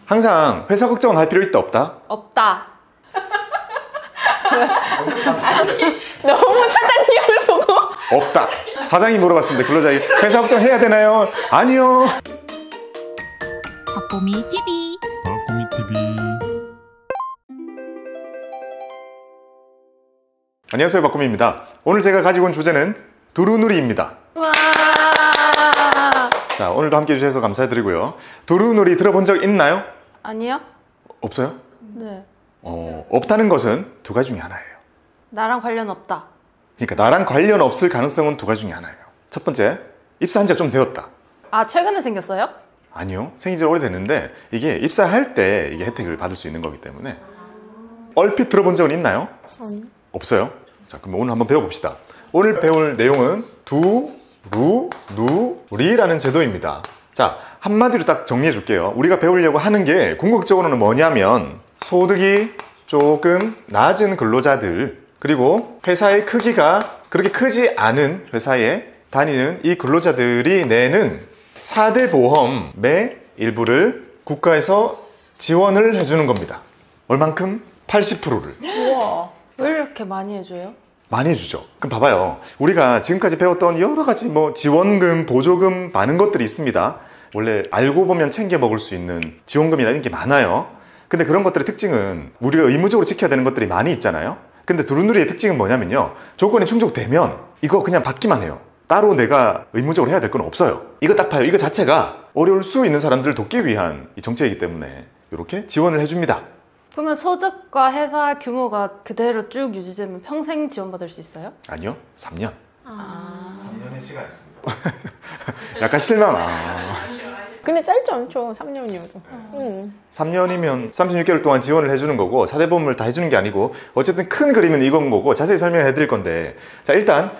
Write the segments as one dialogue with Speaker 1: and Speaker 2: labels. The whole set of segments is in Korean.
Speaker 1: 항상 회사 걱정은 할 필요 있다 없다?
Speaker 2: 없다.
Speaker 3: 아니, 너무 사장님을 보고.
Speaker 1: 없다. 사장이 물어봤습니다. 근로자 회사 걱정해야 되나요? 아니요.
Speaker 4: 박보미 TV.
Speaker 5: 박보미 TV.
Speaker 1: 안녕하세요, 박보미입니다. 오늘 제가 가지고 온 주제는 두루누리입니다.
Speaker 2: 와.
Speaker 1: 자, 오늘도 함께 해주셔서 감사드리고요. 두루누리 들어본 적 있나요?
Speaker 2: 아니요?
Speaker 1: 없어요?
Speaker 2: 네.
Speaker 1: 없다는 것은 두 가지 중에 하나예요.
Speaker 2: 나랑 관련 없다.
Speaker 1: 그러니까 나랑 관련 없을 가능성은 두 가지 중에 하나예요. 첫 번째, 입사한 지가 좀 되었다.
Speaker 2: 아, 최근에 생겼어요?
Speaker 1: 아니요, 생긴 지 오래됐는데 이게 입사할 때 이게 혜택을 받을 수 있는 거기 때문에. 얼핏 들어본 적은 있나요?
Speaker 2: 아니요.
Speaker 1: 없어요? 자, 그럼 오늘 한번 배워봅시다. 오늘 배울 내용은 두루누리라는 제도입니다. 자, 한마디로 딱 정리해 줄게요. 우리가 배우려고 하는 게 궁극적으로는 뭐냐면 소득이 조금 낮은 근로자들, 그리고 회사의 크기가 그렇게 크지 않은 회사에 다니는 이 근로자들이 내는 4대 보험의 일부를 국가에서 지원을 해주는 겁니다. 얼만큼? 80%를.
Speaker 3: 우와.
Speaker 2: 왜 이렇게 많이 해줘요?
Speaker 1: 많이 해주죠. 그럼 봐봐요. 우리가 지금까지 배웠던 여러 가지 지원금, 보조금 많은 것들이 있습니다. 원래 알고 보면 챙겨 먹을 수 있는 지원금이나 이런 게 많아요. 근데 그런 것들의 특징은 우리가 의무적으로 지켜야 되는 것들이 많이 있잖아요. 근데 두루누리의 특징은 뭐냐면요, 조건이 충족되면 이거 그냥 받기만 해요. 따로 내가 의무적으로 해야 될 건 없어요. 이거 딱 봐요. 이거 자체가 어려울 수 있는 사람들을 돕기 위한 이 정책이기 때문에 이렇게 지원을 해줍니다.
Speaker 2: 그러면 소득과 회사 규모가 그대로 쭉 유지되면 평생 지원받을 수 있어요?
Speaker 1: 아니요, 3년. 3년의 시간이 있습니다. 약간 실망.
Speaker 3: 근데 짧지 않죠, 3년이어도.
Speaker 1: 3년이면 36개월 동안 지원을 해주는 거고 4대 보험을 다 해주는 게 아니고 어쨌든 큰 그림은 이건 거고 자세히 설명해 드릴 건데, 자, 일단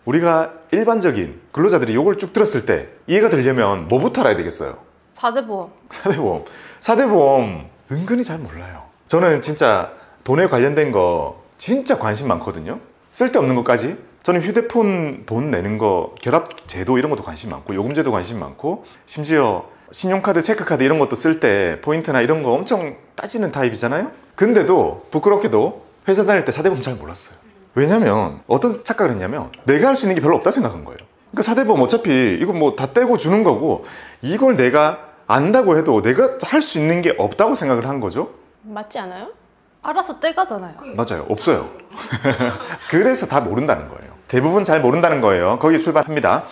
Speaker 1: 우리가 일반적인 근로자들이 이걸 쭉 들었을 때 이해가 되려면 뭐부터 알아야 되겠어요?
Speaker 2: 4대 보험.
Speaker 1: 4대 보험. 4대 보험 은근히 잘 몰라요. 저는 진짜 돈에 관련된 거 진짜 관심 많거든요. 쓸데없는 것까지. 저는 휴대폰 돈 내는 거, 결합 제도 이런 것도 관심 많고, 요금제도 관심 많고, 심지어 신용카드, 체크카드 이런 것도 쓸 때 포인트나 이런 거 엄청 따지는 타입이잖아요. 근데도 부끄럽게도 회사 다닐 때 4대 보험 잘 몰랐어요. 왜냐면 어떤 착각을 했냐면 내가 할 수 있는 게 별로 없다 생각한 거예요. 그러니까 4대 보험 어차피 이거 뭐 다 떼고 주는 거고, 이걸 내가 안다고 해도 내가 할 수 있는 게 없다고 생각을 한 거죠.
Speaker 3: 맞지 않아요?
Speaker 2: 알아서 떼가잖아요.
Speaker 1: 맞아요, 없어요. 그래서 다 모른다는 거예요. 대부분 잘 모른다는 거예요. 거기에 출발합니다.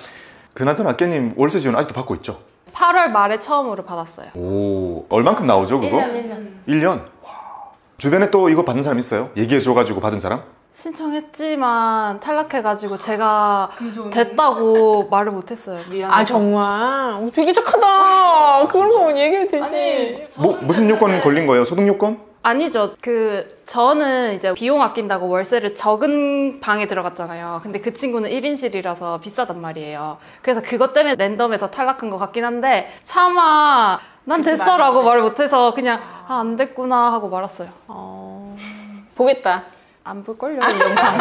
Speaker 1: 그나저나 깻님 월세 지원 아직도 받고 있죠?
Speaker 2: 8월 말에 처음으로 받았어요.
Speaker 1: 오, 얼만큼 나오죠 그거?
Speaker 2: 1년.
Speaker 1: 1년? 와. 주변에 또 이거 받은 사람 있어요? 얘기해줘가지고 받은 사람?
Speaker 2: 신청했지만 탈락해가지고 제가 됐다고 말을 못했어요. 미안해서.
Speaker 3: 아, 정말? 되게 착하다. 그런 거 얘기해도 되지.
Speaker 1: 무슨 요건 걸린 거예요? 소득 요건?
Speaker 2: 아니죠. 저는 이제 비용 아낀다고 월세를 적은 방에 들어갔잖아요. 근데 그 친구는 1인실이라서 비싸단 말이에요. 그래서 그것 때문에 랜덤에서 탈락한 것 같긴 한데, 차마 난 됐어 라고 말을 못해서 그냥 안 됐구나 하고 말았어요.
Speaker 3: 보겠다.
Speaker 2: 안 볼걸요, 이 영상.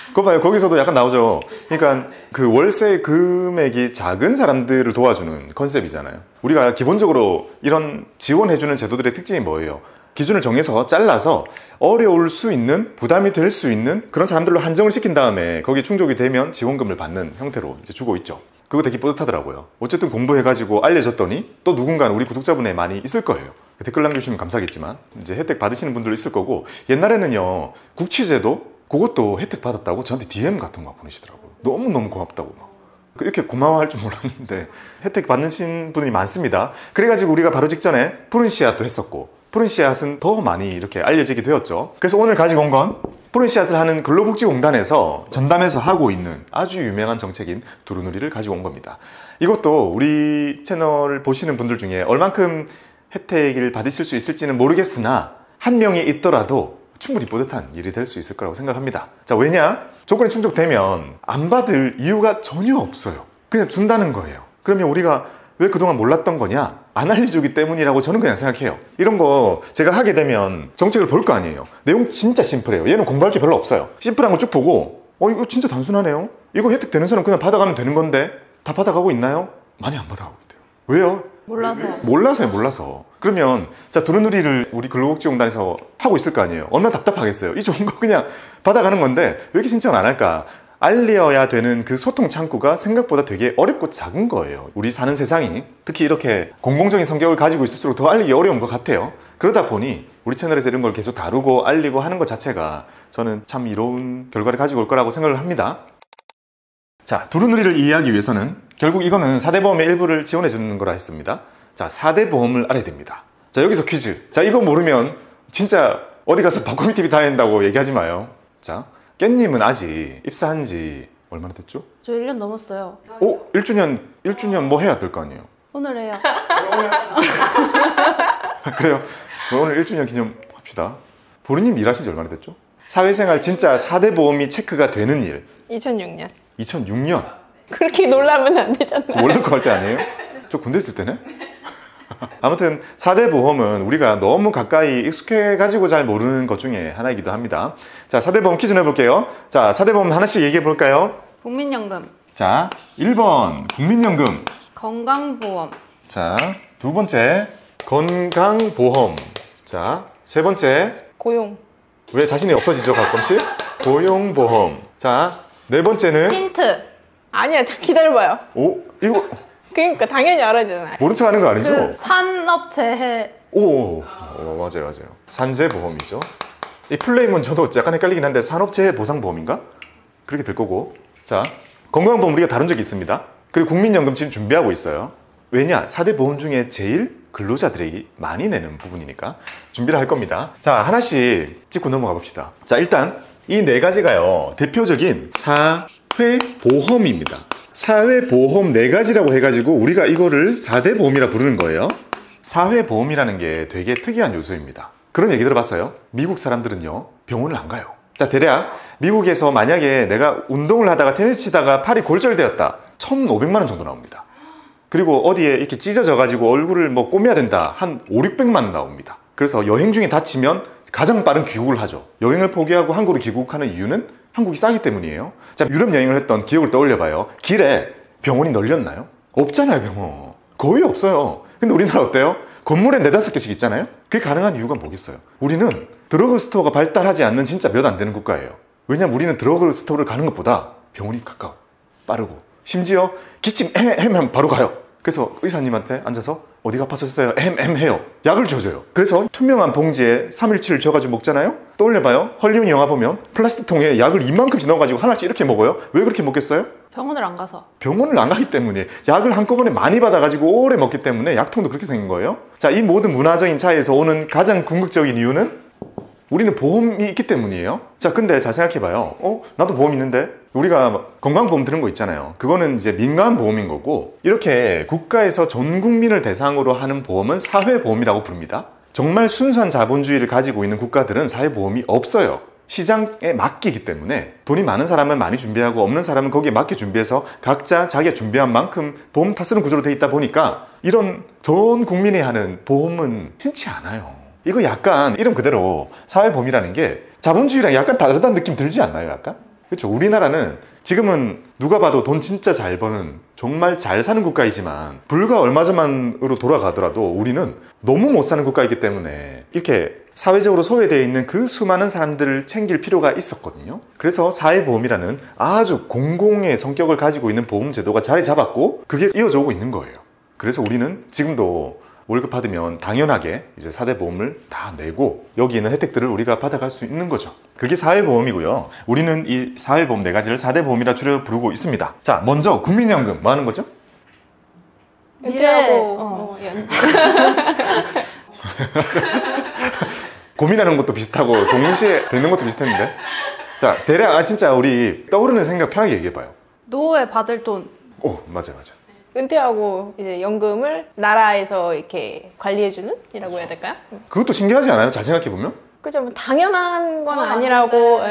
Speaker 1: 그거 봐요. 거기서도 약간 나오죠. 그러니까 그 월세 금액이 작은 사람들을 도와주는 컨셉이잖아요. 우리가 기본적으로 이런 지원해주는 제도들의 특징이 뭐예요? 기준을 정해서 잘라서 어려울 수 있는, 부담이 될 수 있는 그런 사람들로 한정을 시킨 다음에 거기에 충족이 되면 지원금을 받는 형태로 이제 주고 있죠. 그거 되게 뿌듯하더라고요. 어쨌든 공부해가지고 알려줬더니 또 누군가는 우리 구독자분에 많이 있을 거예요. 댓글 남겨주시면 감사하겠지만 이제 혜택 받으시는 분들도 있을 거고, 옛날에는요 국취제도 그것도 혜택 받았다고 저한테 DM 같은 거 보내시더라고요. 너무너무 고맙다고 막. 이렇게 고마워할 줄 몰랐는데 혜택 받으신 분들이 많습니다. 그래가지고 우리가 바로 직전에 푸른 씨앗도 했었고, 푸른 씨앗은 더 많이 이렇게 알려지게 되었죠. 그래서 오늘 가지고 온 건 푸른 씨앗을 하는 근로복지공단에서 전담해서 하고 있는 아주 유명한 정책인 두루누리를 가지고 온 겁니다. 이것도 우리 채널을 보시는 분들 중에 얼만큼 혜택을 받으실 수 있을지는 모르겠으나 한 명이 있더라도 충분히 뿌듯한 일이 될 수 있을 거라고 생각합니다. 자, 왜냐? 조건이 충족되면 안 받을 이유가 전혀 없어요. 그냥 준다는 거예요. 그러면 우리가 왜 그동안 몰랐던 거냐? 안 알려주기 때문이라고 저는 그냥 생각해요. 이런 거 제가 하게 되면 정책을 볼 거 아니에요. 내용 진짜 심플해요. 얘는 공부할 게 별로 없어요. 심플한 거 쭉 보고 이거 진짜 단순하네요. 이거 혜택 되는 사람 그냥 받아가면 되는 건데 다 받아가고 있나요? 많이 안 받아가고 있대요. 왜요?
Speaker 2: 몰라서.
Speaker 1: 그러면 자 두루누리를 우리 근로복지공단에서 하고 있을 거 아니에요. 얼마나 답답하겠어요. 이 좋은 거 그냥 받아가는 건데 왜 이렇게 신청을 안 할까? 알려야 되는 그 소통 창구가 생각보다 되게 어렵고 작은 거예요. 우리 사는 세상이 특히 이렇게 공공적인 성격을 가지고 있을수록 더 알리기 어려운 것 같아요. 그러다 보니 우리 채널에서 이런 걸 계속 다루고 알리고 하는 것 자체가 저는 참 이로운 결과를 가지고 올 거라고 생각을 합니다. 자, 두루누리를 이해하기 위해서는 결국 이거는 4대 보험의 일부를 지원해 주는 거라 했습니다. 자, 4대 보험을 알아야 됩니다. 자, 여기서 퀴즈. 자, 이거 모르면 진짜 어디 가서 박코미 TV 다 한다고 얘기하지 마요. 자, 깻님은 아직 입사한 지 얼마나 됐죠?
Speaker 2: 저 1년 넘었어요.
Speaker 1: 오, 1주년 뭐 해야 될 거 아니에요?
Speaker 2: 오늘 해요.
Speaker 1: 그래요. 오늘 1주년 기념 합시다. 보리님 일하신 지 얼마나 됐죠? 사회생활 진짜 4대 보험이 체크가 되는 일.
Speaker 3: 2006년.
Speaker 1: 2006년.
Speaker 3: 그렇게 놀라면 안 되잖아요.
Speaker 1: 월드컵 할 때 아니에요? 저 군대 있을 때네? 아무튼 4대 보험은 우리가 너무 가까이 익숙해가지고 잘 모르는 것 중에 하나이기도 합니다. 자, 4대 보험 퀴즈 내볼게요. 자, 4대 보험 하나씩 얘기해 볼까요?
Speaker 2: 국민연금,
Speaker 1: 자, 1번 국민연금.
Speaker 2: 건강보험,
Speaker 1: 자, 두 번째 건강보험. 자, 세 번째
Speaker 3: 고용.
Speaker 1: 왜 자신이 없어지죠 가끔씩? 고용보험. 자, 네 번째는
Speaker 2: 힌트,
Speaker 3: 아니야, 자, 기다려봐요.
Speaker 1: 오, 이거
Speaker 3: 그러니까 당연히 알아야잖아요.
Speaker 1: 모른 척 하는 거 아니죠?
Speaker 2: 그 산업재해.
Speaker 1: 오, 맞아요. 산재보험이죠. 이 플레임은 저도 약간 헷갈리긴 한데 산업재해보상보험인가? 그렇게 될 거고. 자, 건강보험 우리가 다룬 적이 있습니다. 그리고 국민연금 지금 준비하고 있어요. 왜냐? 4대 보험 중에 제일 근로자들이 많이 내는 부분이니까 준비를 할 겁니다. 자, 하나씩 짚고 넘어가 봅시다. 자, 일단 이 네 가지가요, 대표적인 사회보험입니다. 사회보험 네 가지라고 해가지고 우리가 이거를 4대 보험이라 부르는 거예요. 사회보험이라는 게 되게 특이한 요소입니다. 그런 얘기 들어봤어요? 미국 사람들은요, 병원을 안 가요. 자, 대략 미국에서 만약에 내가 운동을 하다가 테니스 치다가 팔이 골절되었다, 1,500만 원 정도 나옵니다. 그리고 어디에 이렇게 찢어져가지고 얼굴을 뭐 꼬매야 된다, 한 5,600만 원 나옵니다. 그래서 여행 중에 다치면 가장 빠른 귀국을 하죠. 여행을 포기하고 한국으로 귀국하는 이유는 한국이 싸기 때문이에요. 자, 유럽 여행을 했던 기억을 떠올려봐요. 길에 병원이 널렸나요? 없잖아요, 병원. 거의 없어요. 근데 우리나라 어때요? 건물에 4-5개씩 있잖아요? 그게 가능한 이유가 뭐겠어요? 우리는 드러그스토어가 발달하지 않는 진짜 몇 안 되는 국가예요. 왜냐면 우리는 드러그스토어를 가는 것보다 병원이 가까워, 빠르고, 심지어 기침 하면 바로 가요. 그래서 의사님한테 앉아서 어디가 아파서셨어요? 해요. 약을 줘줘요. 그래서 투명한 봉지에 317을 줘가지고 먹잖아요? 떠올려봐요. 헐리우드 영화 보면 플라스틱 통에 약을 이만큼씩 넣어가지고 하나씩 이렇게 먹어요. 왜 그렇게 먹겠어요?
Speaker 2: 병원을 안 가서.
Speaker 1: 병원을 안 가기 때문에, 약을 한꺼번에 많이 받아가지고 오래 먹기 때문에 약통도 그렇게 생긴 거예요. 자, 이 모든 문화적인 차이에서 오는 가장 궁극적인 이유는 우리는 보험이 있기 때문이에요. 자, 근데 잘 생각해봐요. 나도 보험 있는데? 우리가 건강보험 드는 거 있잖아요. 그거는 이제 민간보험인 거고, 이렇게 국가에서 전 국민을 대상으로 하는 보험은 사회보험이라고 부릅니다. 정말 순수한 자본주의를 가지고 있는 국가들은 사회보험이 없어요. 시장에 맡기기 때문에 돈이 많은 사람은 많이 준비하고 없는 사람은 거기에 맞게 준비해서 각자 자기가 준비한 만큼 보험 타쓰는 구조로 돼 있다 보니까 이런 전 국민이 하는 보험은 흔치 않아요. 이거 약간 이름 그대로 사회보험이라는 게 자본주의랑 약간 다르다는 느낌 들지 않나요? 약간? 그렇죠. 우리나라는 지금은 누가 봐도 돈 진짜 잘 버는 정말 잘 사는 국가이지만 불과 얼마 전만으로 돌아가더라도 우리는 너무 못 사는 국가이기 때문에 이렇게 사회적으로 소외되어 있는 그 수많은 사람들을 챙길 필요가 있었거든요. 그래서 사회보험이라는 아주 공공의 성격을 가지고 있는 보험제도가 자리 잡았고 그게 이어져 오고 있는 거예요. 그래서 우리는 지금도 월급 받으면 당연하게 이제 4대 보험을 다 내고 여기 있는 혜택들을 우리가 받아갈 수 있는 거죠. 그게 사회보험이고요. 우리는 이 사회보험 4가지를 4대 보험이라 줄여 부르고 있습니다. 자, 먼저 국민연금 뭐 하는 거죠?
Speaker 3: 은퇴하고
Speaker 1: 고민하는 것도 비슷하고 동시에 되는 것도 비슷했는데, 자, 대략 진짜 우리 떠오르는 생각 편하게 얘기해봐요.
Speaker 2: 노후에 받을 돈.
Speaker 1: 맞아.
Speaker 3: 은퇴하고 이제 연금을 나라에서 이렇게 관리해주는 이라고 해야 될까요?
Speaker 1: 그것도 신기하지 않아요? 잘 생각해보면?
Speaker 3: 그죠? 뭐 당연한 건 아니라고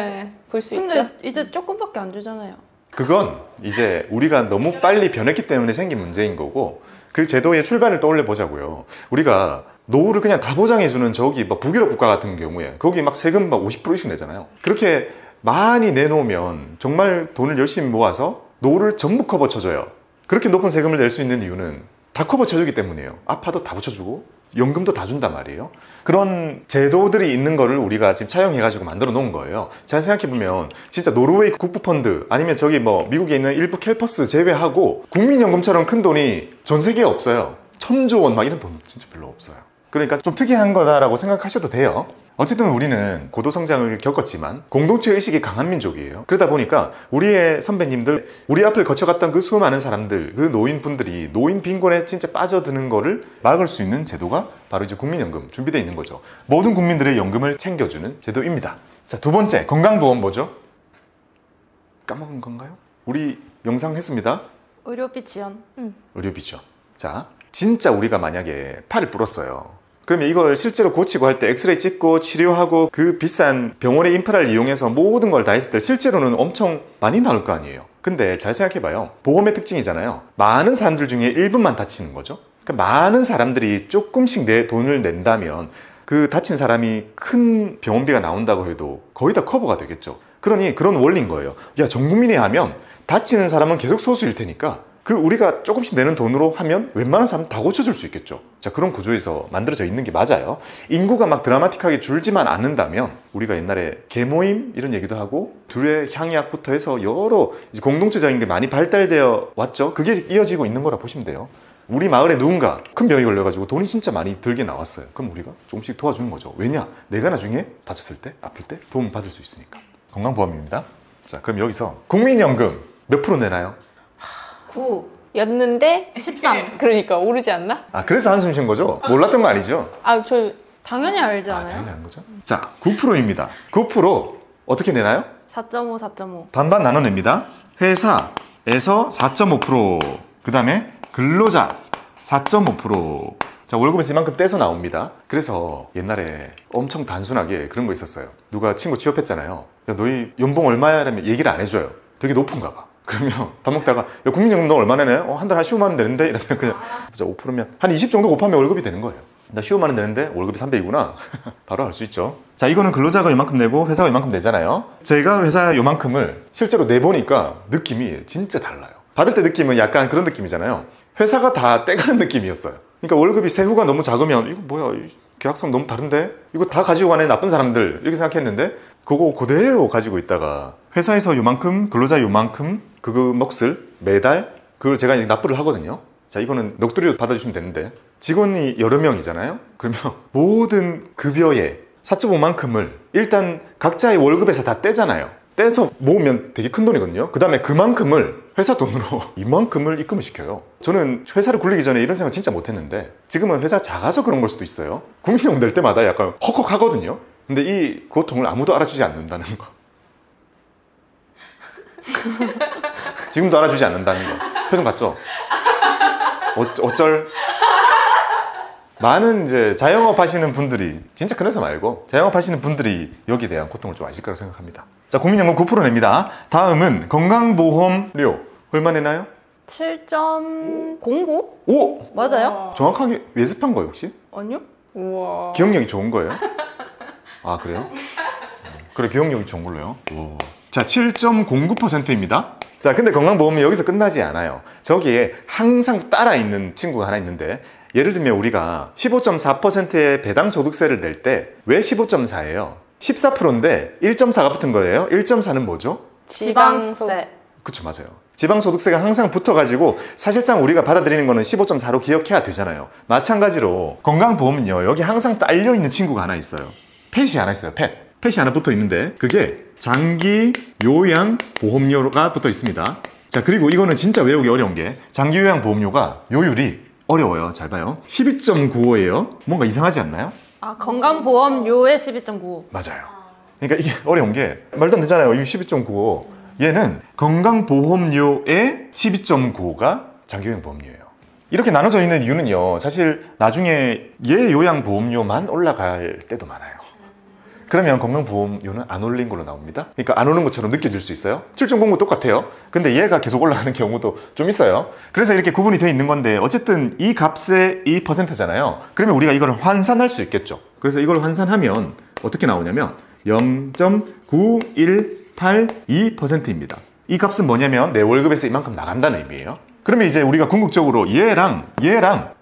Speaker 3: 볼 수 있죠.
Speaker 2: 근데 이제 조금밖에 안 주잖아요.
Speaker 1: 그건 이제 우리가 너무 빨리 변했기 때문에 생긴 문제인 거고, 그 제도의 출발을 떠올려 보자고요. 우리가 노후를 그냥 다 보장해주는 저기 막 북유럽 국가 같은 경우에 거기 막 세금 막 50%씩 내잖아요. 그렇게 많이 내놓으면 정말 돈을 열심히 모아서 노후를 전부 커버 쳐줘요. 그렇게 높은 세금을 낼 수 있는 이유는 다 커버 쳐주기 때문이에요. 아파도 다 붙여주고 연금도 다 준단 말이에요. 그런 제도들이 있는 거를 우리가 지금 차용해가지고 만들어 놓은 거예요. 잘 생각해보면 진짜 노르웨이 국부펀드 아니면 저기 뭐 미국에 있는 일부 캘퍼스 제외하고 국민연금처럼 큰 돈이 전 세계에 없어요. 1000조 원 막 이런 돈 진짜 별로 없어요. 그러니까 좀 특이한 거다라고 생각하셔도 돼요. 어쨌든 우리는 고도성장을 겪었지만 공동체 의식이 강한 민족이에요. 그러다 보니까 우리의 선배님들, 우리 앞을 거쳐갔던 그 수많은 사람들, 그 노인분들이 노인 빈곤에 진짜 빠져드는 거를 막을 수 있는 제도가 바로 이제 국민연금 준비되어 있는 거죠. 모든 국민들의 연금을 챙겨주는 제도입니다. 자, 두 번째, 건강보험 뭐죠? 까먹은 건가요? 우리 영상 했습니다.
Speaker 2: 의료비 지원.
Speaker 1: 의료비죠. 자, 진짜 우리가 만약에 팔을 부렀어요. 그러면 이걸 실제로 고치고 할 때 엑스레이 찍고 치료하고 그 비싼 병원의 인프라를 이용해서 모든 걸 다 했을 때 실제로는 엄청 많이 나올 거 아니에요. 근데 잘 생각해봐요. 보험의 특징이잖아요. 많은 사람들 중에 일부만 다치는 거죠. 그러니까 많은 사람들이 조금씩 내 돈을 낸다면 그 다친 사람이 큰 병원비가 나온다고 해도 거의 다 커버가 되겠죠. 그러니 그런 원리인 거예요. 야, 전 국민이 하면 다치는 사람은 계속 소수일 테니까 그 우리가 조금씩 내는 돈으로 하면 웬만한 사람 다 고쳐줄 수 있겠죠. 자, 그런 구조에서 만들어져 있는 게 맞아요. 인구가 막 드라마틱하게 줄지만 않는다면 우리가 옛날에 계모임 이런 얘기도 하고 둘의 향약부터 해서 여러 이제 공동체적인 게 많이 발달되어 왔죠. 그게 이어지고 있는 거라 보시면 돼요. 우리 마을에 누군가 큰 병이 걸려가지고 돈이 진짜 많이 들게 나왔어요. 그럼 우리가 조금씩 도와주는 거죠. 왜냐? 내가 나중에 다쳤을 때, 아플 때 도움 받을 수 있으니까. 건강보험입니다. 자, 그럼 여기서 국민연금 몇 프로 내나요?
Speaker 3: 9 였는데
Speaker 2: 13.
Speaker 3: 그러니까 오르지 않나?
Speaker 1: 아, 그래서 한숨 쉰 거죠? 몰랐던 거 아니죠?
Speaker 3: 아, 저
Speaker 2: 당연히 알지 않아요?
Speaker 1: 당연히 하는 거죠. 자, 9%입니다. 9% 어떻게 내나요?
Speaker 2: 4.5, 4.5.
Speaker 1: 반반 나눠냅니다. 회사에서 4.5%, 그 다음에 근로자 4.5%. 자, 월급에서 이만큼 떼서 나옵니다. 그래서 옛날에 엄청 단순하게 그런 거 있었어요. 누가 친구 취업했잖아요. 야, 너희 연봉 얼마야? 라면 얘기를 안 해줘요. 되게 높은가 봐. 그러면 밥 먹다가 야, 국민연금 너 얼마 내네? 한 달에 한 15만 원 되는데? 이러면 그냥 진짜 5%면 한 20 정도 곱하면 월급이 되는 거예요. 나 15만 원 되는데 월급이 300이구나. 바로 알 수 있죠. 자, 이거는 근로자가 이만큼 내고 회사가 이만큼 내잖아요. 제가 회사 요만큼을 실제로 내보니까 느낌이 진짜 달라요. 받을 때 느낌은 약간 그런 느낌이잖아요. 회사가 다 떼가는 느낌이었어요. 그러니까 월급이 세후가 너무 작으면 이거 뭐야, 계약상 너무 다른데? 이거 다 가지고 가네 나쁜 사람들 이렇게 생각했는데 그거 그대로 가지고 있다가 회사에서 요만큼, 근로자 요만큼 그거 몫을 매달 그걸 제가 이제 납부를 하거든요. 자, 이거는 넋두리로 받아주시면 되는데 직원이 여러 명이잖아요. 그러면 모든 급여의 4.5만큼을 일단 각자의 월급에서 다 떼잖아요. 떼서 모으면 되게 큰 돈이거든요. 그 다음에 그만큼을 회사 돈으로 이만큼을 입금을 시켜요. 저는 회사를 굴리기 전에 이런 생각 진짜 못했는데 지금은 회사 작아서 그런 걸 수도 있어요. 국민연금 낼 때마다 약간 헉헉하거든요. 근데 이 고통을 아무도 알아주지 않는다는 거. 지금도 알아주지 않는다는 거. 표정 봤죠? 어쩔? 많은 이제 자영업 하시는 분들이, 진짜 큰 회사 말고 자영업 하시는 분들이 여기에 대한 고통을 좀 아실 거라고 생각합니다. 자, 국민연금 9% 냅니다. 다음은 건강보험료 얼마 내나요?
Speaker 2: 7.09?
Speaker 1: 오!
Speaker 2: 맞아요?
Speaker 1: 정확하게 예습한 거예요 혹시?
Speaker 2: 아니요?
Speaker 3: 우와.
Speaker 1: 기억력이 좋은 거예요? 아, 그래요? 그래, 기억력이 좋은 걸로요. 오. 자, 7.09%입니다. 자, 근데 건강보험이 여기서 끝나지 않아요. 저기에 항상 따라 있는 친구가 하나 있는데, 예를 들면 우리가 15.4%의 배당소득세를 낼 때 왜 15.4예요? 14%인데 1.4가 붙은 거예요. 1.4는 뭐죠?
Speaker 2: 지방세.
Speaker 1: 그쵸, 맞아요. 지방소득세가 항상 붙어가지고 사실상 우리가 받아들이는 거는 15.4로 기억해야 되잖아요. 마찬가지로 건강보험은요, 여기 항상 딸려있는 친구가 하나 있어요. 펫이 하나 있어요. 펫이 하나 붙어 있는데 그게 장기 요양 보험료가 붙어 있습니다. 자, 그리고 이거는 진짜 외우기 어려운 게 장기 요양 보험료가 요율이 어려워요. 잘 봐요. 12.95예요. 뭔가 이상하지 않나요?
Speaker 2: 아, 건강보험료의 12.95.
Speaker 1: 맞아요. 그러니까 이게 어려운 게 말도 안 되잖아요. 이 12.95. 얘는 건강보험료의 12.95가 장기요양보험료예요. 이렇게 나눠져 있는 이유는요, 사실 나중에 얘 요양보험료만 올라갈 때도 많아요. 그러면 건강보험료는 안 올린 걸로 나옵니다. 그러니까 안 오는 것처럼 느껴질 수 있어요. 7.09 똑같아요. 근데 얘가 계속 올라가는 경우도 좀 있어요. 그래서 이렇게 구분이 되어 있는 건데 어쨌든 이 값의 2%잖아요. 그러면 우리가 이걸 환산할 수 있겠죠. 그래서 이걸 환산하면 어떻게 나오냐면 0.9182%입니다. 이 값은 뭐냐면 내 월급에서 이만큼 나간다는 의미예요. 그러면 이제 우리가 궁극적으로 얘랑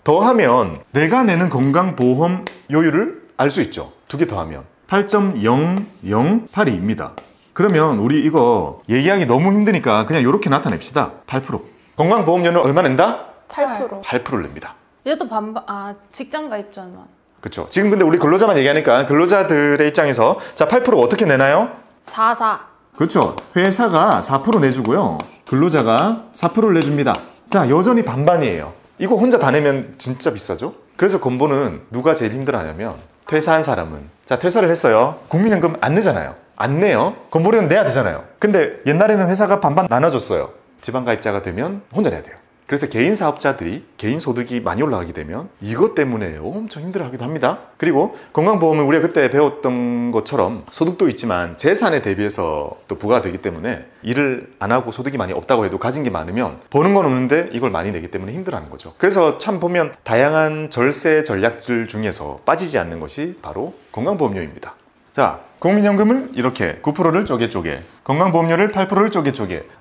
Speaker 1: 더하면 내가 내는 건강보험료율을 알 수 있죠. 두 개 더하면 8.0082입니다. 그러면 우리 이거 얘기하기 너무 힘드니까 그냥 이렇게 나타냅시다. 8%. 건강보험료는 얼마 낸다?
Speaker 3: 8%.
Speaker 1: 8%를 냅니다.
Speaker 2: 얘도 반반, 직장 가입자만.
Speaker 1: 그렇죠. 지금 근데 우리 근로자만 얘기하니까 근로자들의 입장에서 자, 8% 어떻게 내나요?
Speaker 2: 4.
Speaker 1: 그렇죠. 회사가 4% 내주고요. 근로자가 4%를 내줍니다. 자, 여전히 반반이에요. 이거 혼자 다 내면 진짜 비싸죠? 그래서 건보는 누가 제일 힘들어하냐면 퇴사한 사람은 자, 퇴사를 했어요. 국민연금 안 내잖아요. 안 내요. 건보료는 내야 되잖아요. 근데 옛날에는 회사가 반반 나눠줬어요. 지방가입자가 되면 혼자 내야 돼요. 그래서 개인 사업자들이 개인 소득이 많이 올라가게 되면 이것 때문에 엄청 힘들어하기도 합니다. 그리고 건강보험은 우리가 그때 배웠던 것처럼 소득도 있지만 재산에 대비해서 또 부과가 되기 때문에 일을 안 하고 소득이 많이 없다고 해도 가진 게 많으면 버는 건 없는데 이걸 많이 내기 때문에 힘들어하는 거죠. 그래서 참 보면 다양한 절세 전략들 중에서 빠지지 않는 것이 바로 건강보험료입니다. 자, 국민연금을 이렇게 9%를 쪼개 건강보험료를 8%를 쪼개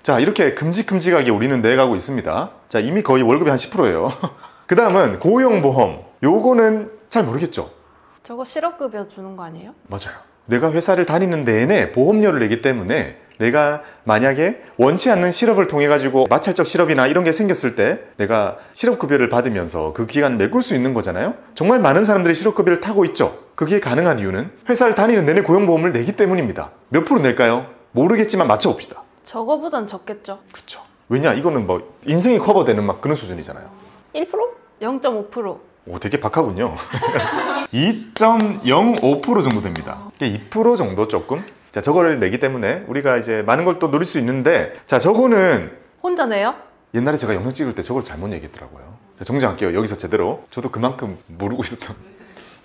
Speaker 1: 자, 이렇게 큼직큼직하게 우리는 내가고 있습니다. 자, 이미 거의 월급이 한 10%예요. 그 다음은 고용보험. 요거는 잘 모르겠죠?
Speaker 2: 저거 실업급여 주는 거 아니에요?
Speaker 1: 맞아요. 내가 회사를 다니는 내내 보험료를 내기 때문에 내가 만약에 원치 않는 실업을 통해 가지고 마찰적 실업이나 이런 게 생겼을 때 내가 실업급여를 받으면서 그 기간 메꿀 수 있는 거잖아요. 정말 많은 사람들이 실업급여를 타고 있죠. 그게 가능한 이유는 회사를 다니는 내내 고용보험을 내기 때문입니다. 몇 프로 낼까요? 모르겠지만 맞춰봅시다.
Speaker 2: 저거보단 적겠죠.
Speaker 1: 그렇죠. 왜냐, 이거는 뭐 인생이 커버되는 막 그런 수준이잖아요.
Speaker 3: 1%?
Speaker 2: 0.5%.
Speaker 1: 오, 되게 박하군요. 2.05% 정도 됩니다. 2% 정도 조금. 자, 저거를 내기 때문에 우리가 이제 많은 걸 또 누릴 수 있는데, 자, 저거는
Speaker 2: 혼자 내요?
Speaker 1: 옛날에 제가 영상 찍을 때 저걸 잘못 얘기했더라고요. 자, 정정할게요. 여기서 제대로. 저도 그만큼 모르고 있었던.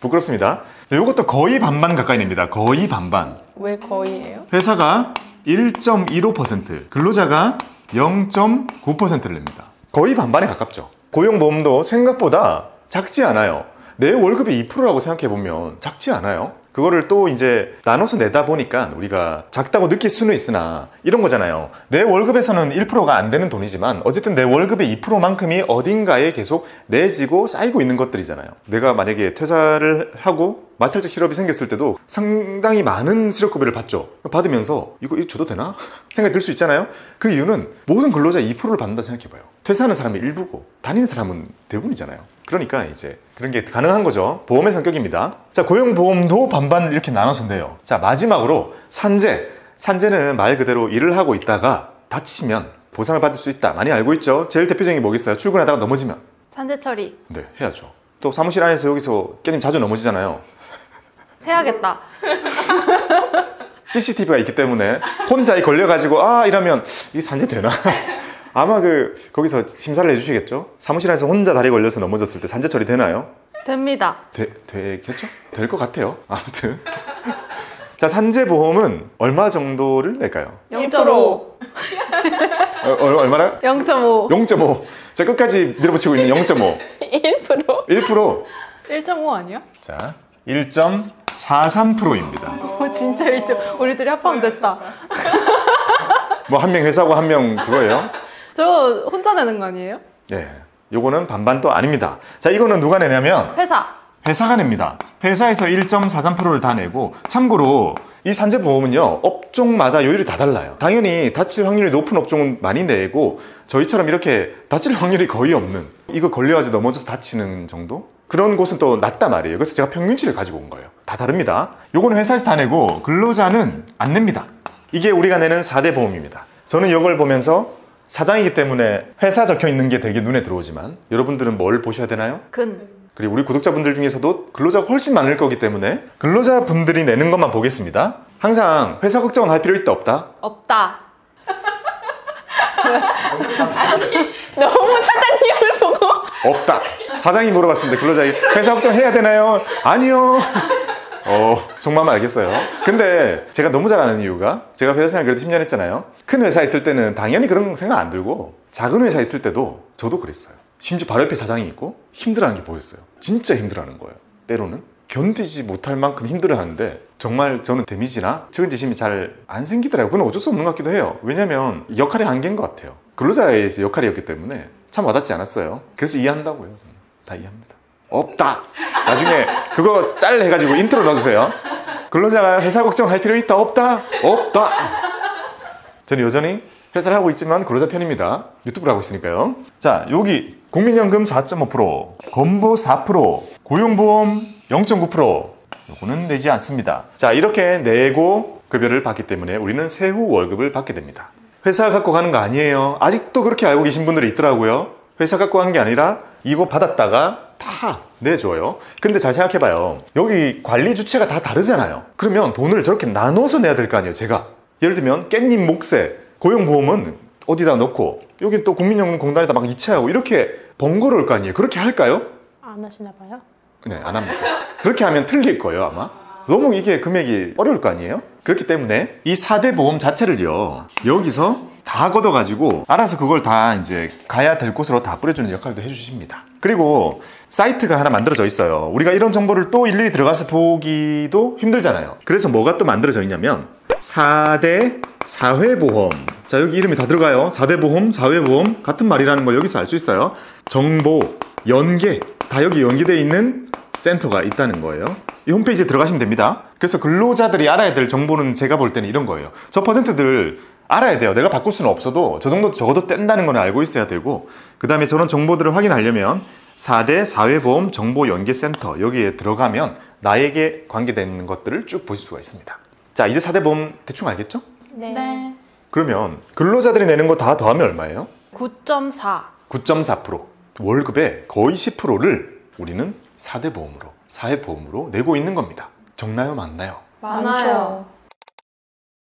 Speaker 1: 부끄럽습니다. 이것도 거의 반반 가까이 냅니다. 거의 반반.
Speaker 3: 왜 거의예요?
Speaker 1: 회사가 1.15%, 근로자가 0.9%를 냅니다. 거의 반반에 가깝죠. 고용보험도 생각보다 작지 않아요. 내 월급이 2%라고 생각해보면 작지 않아요. 그거를 또 이제 나눠서 내다 보니까 우리가 작다고 느낄 수는 있으나 이런 거잖아요. 내 월급에서는 1%가 안 되는 돈이지만 어쨌든 내 월급의 2%만큼이 어딘가에 계속 내지고 쌓이고 있는 것들이잖아요. 내가 만약에 퇴사를 하고 마찰적 실업이 생겼을 때도 상당히 많은 실업급여를 받죠. 받으면서 이거 줘도 되나? 생각이 들 수 있잖아요. 그 이유는 모든 근로자 2%를 받는다 생각해봐요. 퇴사하는 사람이 일부고 다니는 사람은 대부분이잖아요. 그러니까 이제 그런 게 가능한 거죠. 보험의 성격입니다. 자, 고용보험도 반반 이렇게 나눠서 내요. 자, 마지막으로 산재. 산재는 말 그대로 일을 하고 있다가 다치면 보상을 받을 수 있다. 많이 알고 있죠? 제일 대표적인 게 뭐겠어요? 출근하다가 넘어지면.
Speaker 2: 산재 처리.
Speaker 1: 네, 해야죠. 또 사무실 안에서 여기서 깨님 자주 넘어지잖아요.
Speaker 2: 해야겠다.
Speaker 1: CCTV가 있기 때문에 혼자 걸려가지고 이러면 이게 산재 되나? 아마 거기서 심사를 해주시겠죠? 사무실 안에서 혼자 다리 걸려서 넘어졌을 때 산재 처리 되나요?
Speaker 2: 됩니다.
Speaker 1: 되겠죠? 될 것 같아요. 아무튼. 자, 산재보험은 얼마 정도를 낼까요?
Speaker 2: 0.5.
Speaker 1: 얼마나?
Speaker 2: 0.5.
Speaker 1: 0.5. 자, 끝까지 밀어붙이고 있는 0.5.
Speaker 3: 1%?
Speaker 1: 1%.
Speaker 2: 1.5 아니야?
Speaker 1: 자, 1.43%입니다.
Speaker 2: 진짜 1.5. 우리 둘이 합하면 됐다.
Speaker 1: 뭐 한 명 회사고 한 명 그거예요?
Speaker 2: 저 혼자 내는 거 아니에요?
Speaker 1: 네. 요거는 반반도 아닙니다. 자, 이거는 누가 내냐면 회사가 냅니다. 회사에서 1.43%를 다 내고, 참고로 이 산재보험은요 업종마다 요율이 다 달라요. 당연히 다칠 확률이 높은 업종은 많이 내고 저희처럼 이렇게 다칠 확률이 거의 없는, 이거 걸려가지고 넘어져서 다치는 정도? 그런 곳은 또 낮단 말이에요. 그래서 제가 평균치를 가지고 온 거예요. 다 다릅니다. 요거는 회사에서 다 내고 근로자는 안 냅니다. 이게 우리가 내는 4대 보험입니다. 저는 이걸 보면서 사장이기 때문에 회사 적혀 있는 게 되게 눈에 들어오지만 여러분들은 뭘 보셔야 되나요? 그리고 우리 구독자분들 중에서도 근로자가 훨씬 많을 거기 때문에 근로자분들이 내는 것만 보겠습니다. 항상 회사 걱정은 할 필요 있다 없다?
Speaker 2: 없다.
Speaker 3: 너무 사장님을 보고
Speaker 1: 없다. 사장이 물어봤습니다. 근로자 회사 걱정해야 되나요? 아니요. 정말 알겠어요. 근데 제가 너무 잘 아는 이유가, 제가 회사 생활 그래도 10년 했잖아요. 큰 회사 있을 때는 당연히 그런 생각 안 들고, 작은 회사 있을 때도 저도 그랬어요. 심지어 바로 옆에 사장이 있고 힘들어하는 게 보였어요. 진짜 힘들어하는 거예요. 때로는 견디지 못할 만큼 힘들어하는데 정말 저는 데미지나 책임지심이 잘 안 생기더라고요. 그건 어쩔 수 없는 것 같기도 해요. 왜냐면 역할의 한계인 것 같아요. 근로자의 역할이었기 때문에 참 와닿지 않았어요. 그래서 이해한다고요. 저는. 다 이해합니다. 없다. 나중에 그거 짤 해가지고 인트로 넣어주세요. 근로자가 회사 걱정할 필요 있다 없다 없다. 저는 여전히 회사를 하고 있지만 근로자 편입니다. 유튜브를 하고 있으니까요. 자, 여기 국민연금 4.5%, 건보 4%, 고용보험 0.9%, 요거는 내지 않습니다. 자, 이렇게 내고 급여를 받기 때문에 우리는 세후 월급을 받게 됩니다. 회사가 갖고 가는 거 아니에요. 아직도 그렇게 알고 계신 분들이 있더라고요. 회사 갖고 가는 게 아니라 이거 받았다가 다 내줘요. 근데 잘 생각해봐요. 여기 관리 주체가 다 다르잖아요. 그러면 돈을 저렇게 나눠서 내야 될 거 아니에요. 제가 예를 들면 깻잎 목세, 고용보험은 어디다 넣고 여긴 또 국민연금공단에다 막 이체하고 이렇게 번거로울 거 아니에요. 그렇게 할까요?
Speaker 3: 안 하시나 봐요?
Speaker 1: 네, 안 합니다. 그렇게 하면 틀릴 거예요, 아마. 너무 이게 금액이 어려울 거 아니에요? 그렇기 때문에 이 4대 보험 자체를요, 여기서 다 걷어가지고 알아서 그걸 다 이제 가야 될 곳으로 다 뿌려주는 역할도 해주십니다. 그리고 사이트가 하나 만들어져 있어요. 우리가 이런 정보를 또 일일이 들어가서 보기도 힘들잖아요. 그래서 뭐가 또 만들어져 있냐면 4대 사회보험. 자, 여기 이름이 다 들어가요. 4대 보험, 사회보험 같은 말이라는 걸 여기서 알 수 있어요. 정보, 연계, 다 여기 연계되어 있는 센터가 있다는 거예요. 이 홈페이지에 들어가시면 됩니다. 그래서 근로자들이 알아야 될 정보는 제가 볼 때는 이런 거예요. 저 퍼센트들 알아야 돼요. 내가 바꿀 수는 없어도 저 정도 적어도 뗀다는 건 알고 있어야 되고, 그 다음에 저런 정보들을 확인하려면 4대 사회보험 정보연계센터 여기에 들어가면 나에게 관계되는 것들을 쭉 보실 수가 있습니다. 자, 이제 4대 보험 대충 알겠죠?
Speaker 2: 네.
Speaker 1: 그러면 근로자들이 내는 거 다 더하면 얼마예요?
Speaker 2: 9.4.
Speaker 1: 9.4%. 월급의 거의 10%를 우리는 4대 보험으로, 사회보험으로 내고 있는 겁니다. 적나요, 많나요?
Speaker 2: 많아요.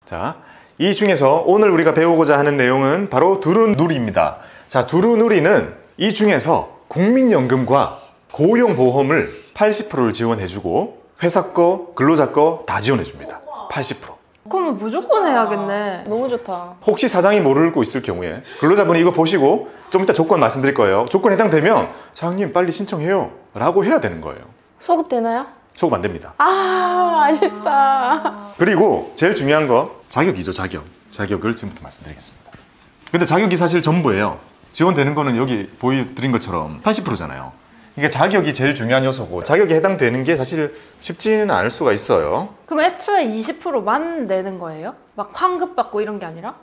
Speaker 1: 자, 이 중에서 오늘 우리가 배우고자 하는 내용은 바로 두루누리입니다. 자, 두루누리는 이 중에서 국민연금과 고용보험을 80%를 지원해주고 회사 거, 근로자 거 다 지원해줍니다. 80%.
Speaker 2: 그러면 무조건 해야겠네.
Speaker 3: 너무 좋다.
Speaker 1: 혹시 사장이 모르고 있을 경우에 근로자분이 이거 보시고 좀 이따 조건 말씀드릴 거예요. 조건 해당되면 사장님 빨리 신청해요 라고 해야 되는 거예요.
Speaker 3: 소급 되나요?
Speaker 1: 소급 안 됩니다.
Speaker 3: 아, 아쉽다.
Speaker 1: 그리고 제일 중요한 거 자격이죠. 자격을 지금부터 말씀드리겠습니다. 근데 자격이 사실 전부예요. 지원되는 거는 여기 보여드린 것처럼 80%잖아요. 이게 자격이 제일 중요한 요소고, 자격에 해당되는 게 사실 쉽지는 않을 수가 있어요.
Speaker 2: 그럼 애초에 20%만 내는 거예요? 막 환급 받고 이런 게 아니라?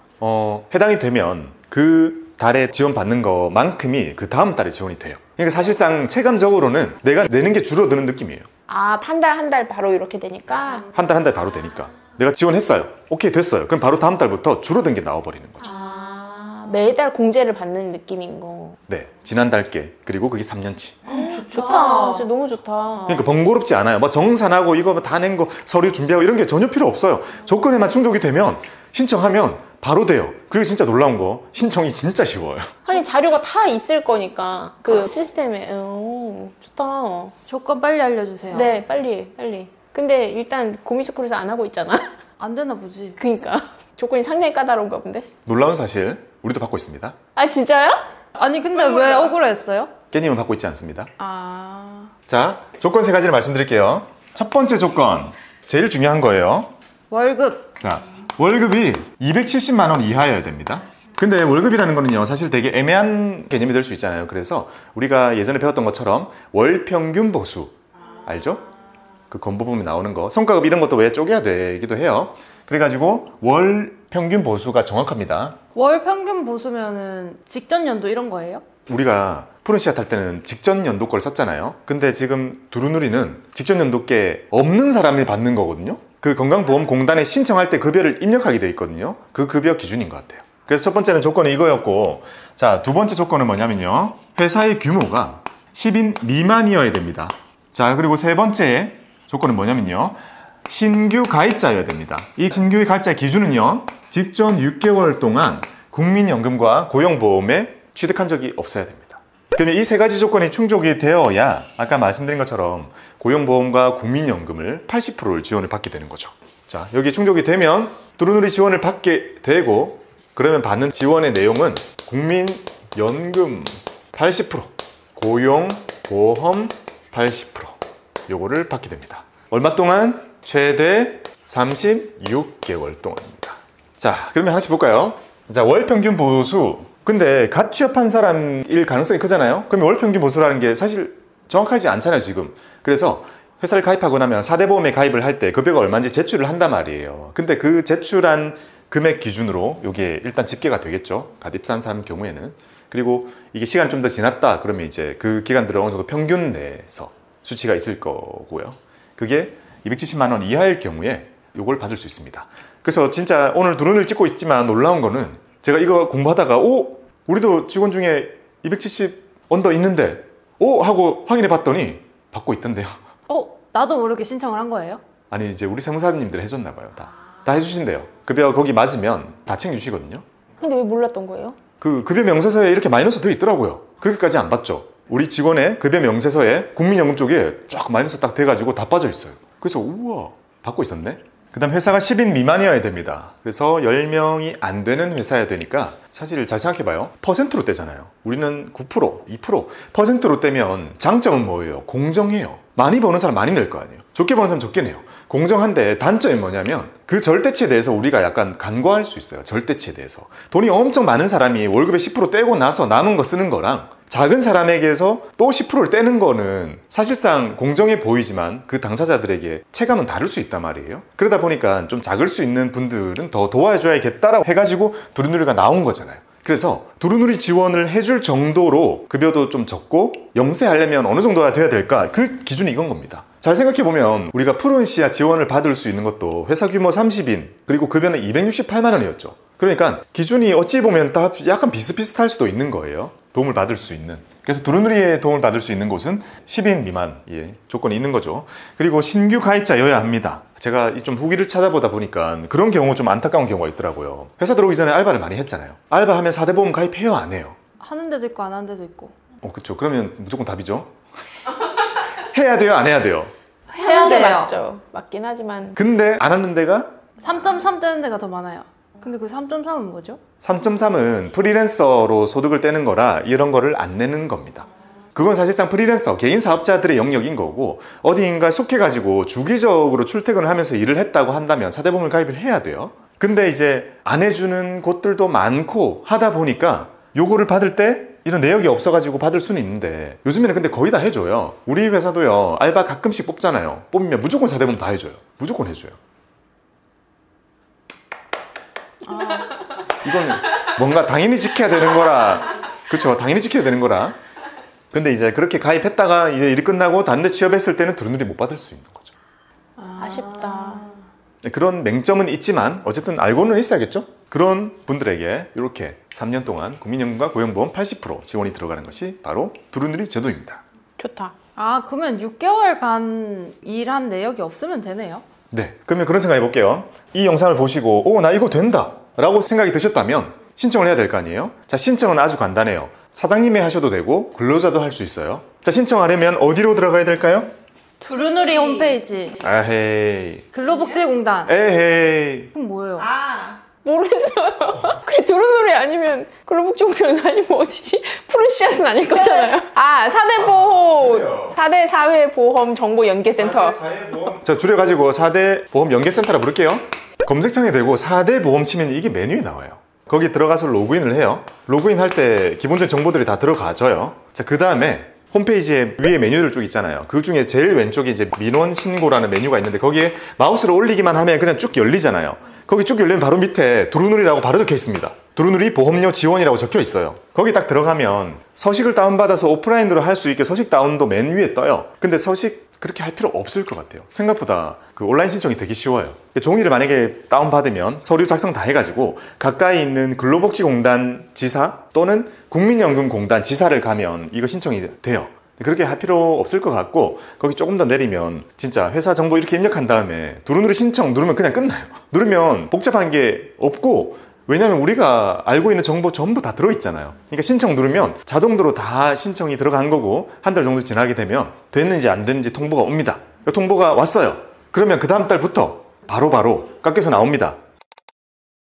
Speaker 1: 해당이 되면 그 달에 지원받는 것만큼이 그 다음 달에 지원이 돼요. 그러니까 사실상 체감적으로는 내가 내는 게 줄어드는 느낌이에요.
Speaker 3: 아, 한 달 한 달 바로 이렇게 되니까?
Speaker 1: 한 달 한 달 바로 되니까. 내가 지원했어요. 오케이, 됐어요. 그럼 바로 다음 달부터 줄어든 게 나와버리는 거죠.
Speaker 3: 아, 매달 공제를 받는 느낌인 거.
Speaker 1: 네, 지난달 게, 그리고 그게 3년치.
Speaker 3: 좋다. 진짜 너무 좋다.
Speaker 1: 그러니까 번거롭지 않아요. 뭐 정산하고 이거 다 낸 거 서류 준비하고 이런 게 전혀 필요 없어요. 조건에만 충족이 되면 신청하면 바로 돼요. 그리고 진짜 놀라운 거, 신청이 진짜 쉬워요.
Speaker 3: 하긴 자료가 다 있을 거니까 그 시스템에. 좋다.
Speaker 2: 조건 빨리 알려주세요.
Speaker 3: 네, 빨리. 근데 일단 고민스쿨에서 안 하고 있잖아.
Speaker 2: 안 되나 보지.
Speaker 3: 그니까 조건이 상당히 까다로운가 본데.
Speaker 1: 놀라운 사실, 우리도 받고 있습니다.
Speaker 3: 아, 진짜요?
Speaker 2: 아니 근데 왜 억울했어요?
Speaker 1: 깻님은 받고 있지 않습니다.
Speaker 2: 아...
Speaker 1: 자, 조건 3가지를 말씀드릴게요. 첫 번째 조건, 제일 중요한 거예요.
Speaker 2: 월급.
Speaker 1: 자, 월급이 270만 원 이하여야 됩니다. 근데 월급이라는 거는요, 사실 되게 애매한 개념이 될 수 있잖아요. 그래서 우리가 예전에 배웠던 것처럼 월 평균 보수, 알죠? 그 건보범에 나오는 거, 성과급 이런 것도 왜 쪼개야 되기도 해요. 그래가지고 월 평균 보수가 정확합니다.
Speaker 2: 월 평균 보수면은 직전 연도 이런 거예요?
Speaker 1: 우리가 푸른씨앗 할 때는 직전 연도 걸 썼잖아요. 근데 지금 두루누리는 직전 연도께 없는 사람이 받는 거거든요. 그 건강보험공단에 신청할 때 급여를 입력하게 돼 있거든요. 그 급여 기준인 것 같아요. 그래서 첫 번째는 조건이 이거였고, 자, 두 번째 조건은 뭐냐면요, 회사의 규모가 10인 미만이어야 됩니다. 자, 그리고 세 번째 조건은 뭐냐면요, 신규 가입자여야 됩니다. 이 신규 가입자 기준은요, 직전 6개월 동안 국민연금과 고용보험에 취득한 적이 없어야 됩니다. 그러면 이 3가지 조건이 충족이 되어야 아까 말씀드린 것처럼 고용보험과 국민연금을 80%를 지원을 받게 되는 거죠. 자, 여기 충족이 되면 두루누리 지원을 받게 되고, 그러면 받는 지원의 내용은 국민연금 80%, 고용보험 80%, 요거를 받게 됩니다. 얼마 동안? 최대 36개월 동안입니다. 자, 그러면 하나씩 볼까요? 자, 월 평균 보수 근데 갓 취업한 사람일 가능성이 크잖아요. 그러면 월 평균 보수라는 게 사실 정확하지 않잖아요, 지금. 그래서 회사를 가입하고 나면 4대 보험에 가입을 할 때 급여가 얼마인지 제출을 한단 말이에요. 근데 그 제출한 금액 기준으로 이게 일단 집계가 되겠죠. 갓 입사한 사람 경우에는. 그리고 이게 시간이 좀 더 지났다 그러면 이제 그 기간 들어 어느 정도 평균 내에서 수치가 있을 거고요. 그게 270만 원 이하일 경우에 이걸 받을 수 있습니다. 그래서 진짜 오늘 두눈을 찍고 있지만 놀라운 거는 제가 이거 공부하다가 우리도 직원 중에 270 언더 있는데 하고 확인해 봤더니 받고 있던데요.
Speaker 2: 나도 모르게 신청을 한 거예요?
Speaker 1: 아니 이제 우리 세무사님들 해줬나 봐요. 다 해주신대요. 급여 거기 맞으면 다 챙겨주시거든요.
Speaker 3: 근데 왜 몰랐던 거예요?
Speaker 1: 그 급여 명세서에 이렇게 마이너스 돼 있더라고요. 그렇게까지 안 받죠. 우리 직원의 급여 명세서에 국민연금 쪽에 쫙 마이너스 딱 돼가지고 다 빠져 있어요. 그래서 우와 받고 있었네. 그 다음 회사가 10인 미만이어야 됩니다. 그래서 10명이 안 되는 회사여야 되니까 사실 잘 생각해봐요. 퍼센트로 떼잖아요. 우리는 9%, 2%. 퍼센트로 떼면 장점은 뭐예요? 공정해요. 많이 버는 사람 많이 낼 거 아니에요. 적게 버는 사람 적게 내요. 공정한데 단점이 뭐냐면 그 절대치에 대해서 우리가 약간 간과할 수 있어요. 절대치에 대해서. 돈이 엄청 많은 사람이 월급의 10% 떼고 나서 남은 거 쓰는 거랑 작은 사람에게서 또 10%를 떼는 거는 사실상 공정해 보이지만 그 당사자들에게 체감은 다를 수 있단 말이에요. 그러다 보니까 좀 작을 수 있는 분들은 더 도와줘야겠다라고 해가지고 두루누리가 나온 거잖아요. 그래서 두루누리 지원을 해줄 정도로 급여도 좀 적고 영세하려면 어느 정도가 돼야 될까? 그 기준이 이건 겁니다. 잘 생각해보면 우리가 푸른시아 지원을 받을 수 있는 것도 회사 규모 30인 그리고 급여는 268만 원이었죠. 그러니까 기준이 어찌 보면 다 약간 비슷비슷할 수도 있는 거예요. 도움을 받을 수 있는. 그래서 두루누리의 도움을 받을 수 있는 곳은 10인 미만의 조건이 있는 거죠. 그리고 신규 가입자여야 합니다. 제가 좀 후기를 찾아보다 보니까 그런 경우 좀 안타까운 경우가 있더라고요. 회사 들어오기 전에 알바를 많이 했잖아요. 알바하면 4대 보험 가입해요, 안 해요?
Speaker 2: 하는 데도 있고 안 하는 데도 있고.
Speaker 1: 그렇죠. 그러면 무조건 답이죠. 해야 돼요, 안 해야 돼요?
Speaker 3: 해야 돼
Speaker 2: 돼요.
Speaker 3: 맞죠. 맞긴 하지만
Speaker 1: 근데 안 하는 데가
Speaker 2: 3.3 떼는 데가 더 많아요. 근데 그 3.3은 뭐죠?
Speaker 1: 3.3은 프리랜서로 소득을 떼는 거라 이런 거를 안 내는 겁니다. 그건 사실상 프리랜서, 개인 사업자들의 영역인 거고 어디인가 속해가지고 주기적으로 출퇴근을 하면서 일을 했다고 한다면 4대 보험을 가입을 해야 돼요. 근데 이제 안 해주는 곳들도 많고 하다 보니까 요거를 받을 때 이런 내역이 없어가지고 받을 수는 있는데 요즘에는 근데 거의 다 해줘요. 우리 회사도요 알바 가끔씩 뽑잖아요. 뽑으면 무조건 4대 보험 다 해줘요. 무조건 해줘요. 이건 뭔가 당연히 지켜야 되는 거라. 그렇죠. 당연히 지켜야 되는 거라. 근데 이제 그렇게 가입했다가 이제 일이 끝나고 다른 데 취업했을 때는 두루누리 못 받을 수 있는 거죠.
Speaker 3: 아쉽다.
Speaker 1: 그런 맹점은 있지만 어쨌든 알고는 있어야겠죠. 그런 분들에게 이렇게 3년 동안 국민연금과 고용보험 80% 지원이 들어가는 것이 바로 두루누리 제도입니다.
Speaker 3: 좋다.
Speaker 2: 그러면 6개월간 일한 내역이 없으면 되네요?
Speaker 1: 네, 그러면 그런 생각 해볼게요. 이 영상을 보시고 나 이거 된다 라고 생각이 드셨다면 신청을 해야 될 거 아니에요? 자, 신청은 아주 간단해요. 사장님이 하셔도 되고 근로자도 할 수 있어요. 자, 신청하려면 어디로 들어가야 될까요?
Speaker 2: 두루누리 홈페이지,
Speaker 1: 에헤이,
Speaker 2: 근로복지공단.
Speaker 1: 에헤이.
Speaker 2: 그럼 뭐예요?
Speaker 3: 모르겠어요. 그게 두루누리 아니면 근로복지공단 아니면 어디지? 푸른씨앗은 아닐 거잖아요. 4대 보호, 4대 사회보험 정보 연계센터.
Speaker 1: 자, 줄여가지고 4대 보험 연계센터라 부를게요. 검색창에 대고 4대 보험 치면 이게 메뉴에 나와요. 거기 들어가서 로그인을 해요. 로그인 할 때 기본적인 정보들이 다 들어가져요. 자, 그 다음에 홈페이지에 위에 메뉴들 쭉 있잖아요. 그 중에 제일 왼쪽에 이제 민원 신고라는 메뉴가 있는데 거기에 마우스를 올리기만 하면 그냥 쭉 열리잖아요. 거기 쭉 열리면 바로 밑에 두루누리라고 바로 적혀 있습니다. 두루누리 보험료 지원이라고 적혀 있어요. 거기 딱 들어가면 서식을 다운받아서 오프라인으로 할 수 있게 서식 다운도 맨 위에 떠요. 근데 서식 그렇게 할 필요 없을 것 같아요. 생각보다 그 온라인 신청이 되게 쉬워요. 종이를 만약에 다운받으면 서류 작성 다 해가지고 가까이 있는 근로복지공단 지사 또는 국민연금공단 지사를 가면 이거 신청이 돼요. 그렇게 할 필요 없을 것 같고 거기 조금 더 내리면 진짜 회사 정보 이렇게 입력한 다음에 두루누리 신청 누르면 그냥 끝나요. 누르면 복잡한 게 없고 왜냐면 우리가 알고 있는 정보 전부 다 들어있잖아요. 그러니까 신청 누르면 자동으로 다 신청이 들어간 거고 한 달 정도 지나게 되면 됐는지 안 됐는지 통보가 옵니다. 통보가 왔어요. 그러면 그 다음 달부터 바로바로 깎여서 나옵니다.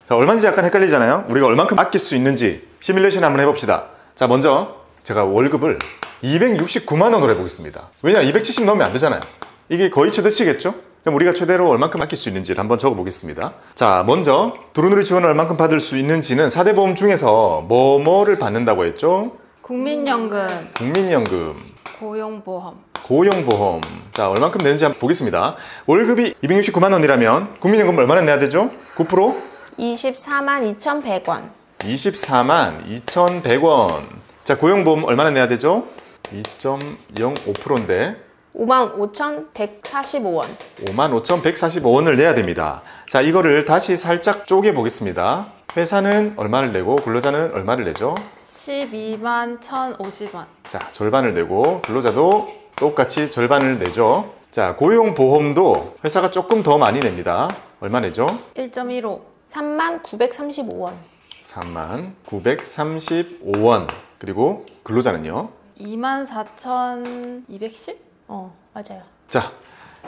Speaker 1: 자, 얼마인지 약간 헷갈리잖아요. 우리가 얼만큼 아낄 수 있는지 시뮬레이션 한번 해봅시다. 자, 먼저 제가 월급을 269만 원으로 해보겠습니다. 왜냐면 270 넣으면 안 되잖아요. 이게 거의 최대치겠죠? 그럼 우리가 최대로 얼만큼 아낄 수 있는지를 한번 적어보겠습니다. 자, 먼저 두루누리 지원을 얼만큼 받을 수 있는지는 4대 보험 중에서 뭐를 받는다고 했죠?
Speaker 2: 국민연금,
Speaker 1: 국민연금,
Speaker 2: 고용보험.
Speaker 1: 고용보험. 자, 얼만큼 내는지 한번 보겠습니다. 월급이 269만 원이라면 국민연금 얼마나 내야 되죠? 9%?
Speaker 3: 24만 2,100원.
Speaker 1: 24만 2,100원. 자, 고용보험 얼마나 내야 되죠? 2.05%인데
Speaker 3: 55,145원.
Speaker 1: 55,145원을 내야 됩니다. 자, 이거를 다시 살짝 쪼개 보겠습니다. 회사는 얼마를 내고 근로자는 얼마를 내죠?
Speaker 2: 12만 1,050원.
Speaker 1: 자, 절반을 내고 근로자도 똑같이 절반을 내죠. 자, 고용보험도 회사가 조금 더 많이 냅니다. 얼마 내죠?
Speaker 2: 1.15.
Speaker 3: 3만 935원.
Speaker 1: 3만 935원. 그리고 근로자는요?
Speaker 2: 24,210?
Speaker 3: 맞아요.
Speaker 1: 자,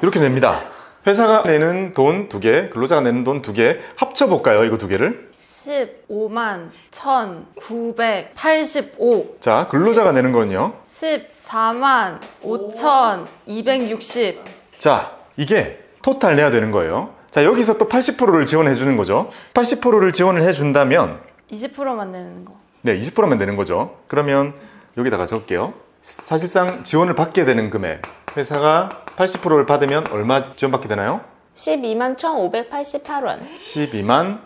Speaker 1: 이렇게 냅니다. 회사가 내는 돈 2개, 근로자가 내는 돈 2개 합쳐볼까요? 이거 2개를?
Speaker 2: 15만 1,985.
Speaker 1: 자, 근로자가 내는 거는요?
Speaker 2: 14만 5,260.
Speaker 1: 자, 이게 토탈 내야 되는 거예요. 자, 여기서 또 80%를 지원해 주는 거죠. 80%를 지원을 해준다면
Speaker 2: 20%만 내는 거.
Speaker 1: 네, 20%만 내는 거죠. 그러면 여기다가 적을게요. 사실상 지원을 받게 되는 금액, 회사가 80%를 받으면 얼마 지원받게 되나요?
Speaker 3: 12만 1,588원.
Speaker 1: 12만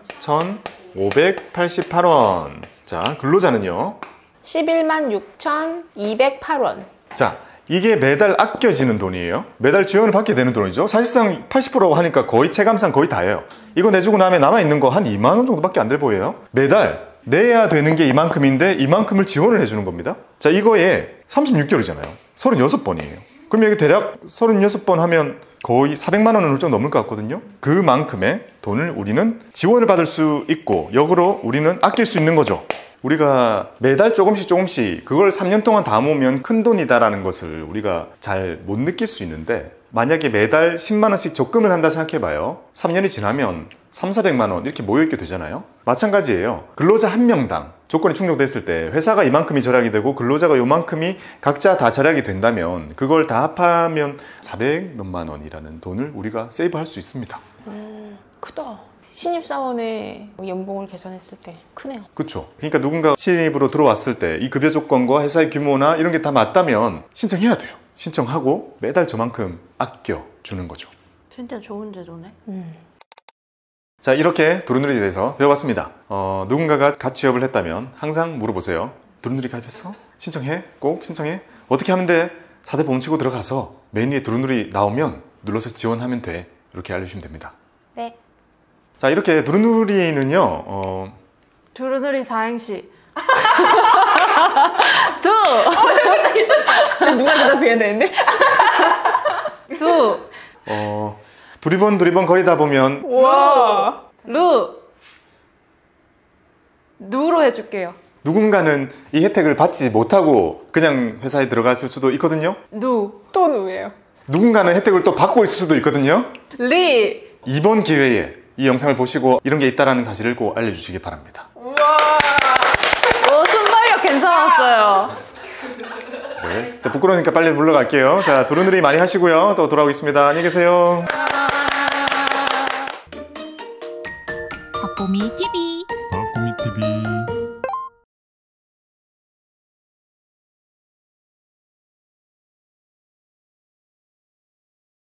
Speaker 1: 1,588원. 자, 근로자는요?
Speaker 3: 11만 6,208원.
Speaker 1: 자, 이게 매달 아껴지는 돈이에요. 매달 지원을 받게 되는 돈이죠. 사실상 80% 하니까 거의 체감상 거의 다예요. 이거 내주고 나면 남아있는 거 한 2만 원 정도밖에 안 돼 보여요. 매달 내야 되는 게 이만큼인데 이만큼을 지원을 해주는 겁니다. 자, 이거에 36개월이잖아요. 36번이에요. 그럼 여기 대략 36번 하면 거의 400만 원을 훌쩍 넘을 것 같거든요. 그만큼의 돈을 우리는 지원을 받을 수 있고 역으로 우리는 아낄 수 있는 거죠. 우리가 매달 조금씩 그걸 3년 동안 다 모으면 큰 돈이다라는 것을 우리가 잘 못 느낄 수 있는데 만약에 매달 10만 원씩 적금을 한다 생각해봐요. 3년이 지나면 3,400만 원 이렇게 모여있게 되잖아요. 마찬가지예요. 근로자 한 명당 조건이 충족됐을 때 회사가 이만큼이 절약이 되고 근로자가 요만큼이 각자 다 절약이 된다면 그걸 다 합하면 400몇만 원이라는 돈을 우리가 세이브할 수 있습니다.
Speaker 3: 크다. 신입사원의 연봉을 계산했을 때 크네요.
Speaker 1: 그렇죠. 그러니까 누군가 신입으로 들어왔을 때 이 급여 조건과 회사의 규모나 이런 게 다 맞다면 신청해야 돼요. 신청하고 매달 저만큼 아껴주는 거죠.
Speaker 2: 진짜 좋은 제도네.
Speaker 1: 자, 이렇게 두루누리에 대해서 배워봤습니다. 누군가가 갓 취업을 했다면 항상 물어보세요. 두루누리 가입했어? 신청해? 꼭 신청해? 어떻게 하면 돼? 4대 보험 치고 들어가서 메뉴에 두루누리 나오면 눌러서 지원하면 돼. 이렇게 알려주시면 됩니다.
Speaker 3: 네.
Speaker 1: 자, 이렇게 두루누리는요.
Speaker 2: 두루누리 사행시. 두!
Speaker 3: 누가 대답해야 되는데?
Speaker 2: 두!
Speaker 1: 두리번 거리다 보면
Speaker 3: 와.
Speaker 2: 누로 해줄게요.
Speaker 1: 누군가는 이 혜택을 받지 못하고 그냥 회사에 들어갔을 수도 있거든요.
Speaker 3: 또 누예요?
Speaker 1: 누군가는 혜택을 또 받고 있을 수도 있거든요.
Speaker 2: 리!
Speaker 1: 이번 기회에 이 영상을 보시고 이런 게 있다는 사실을 꼭 알려주시기 바랍니다.
Speaker 2: 순발력 괜찮았어요.
Speaker 1: 네. 자, 부끄러우니까 빨리 물러갈게요. 자, 두루누리 많이 하시고요. 또 돌아오겠습니다. 안녕히 계세요.
Speaker 4: 박보미 TV.
Speaker 5: 박보미 TV.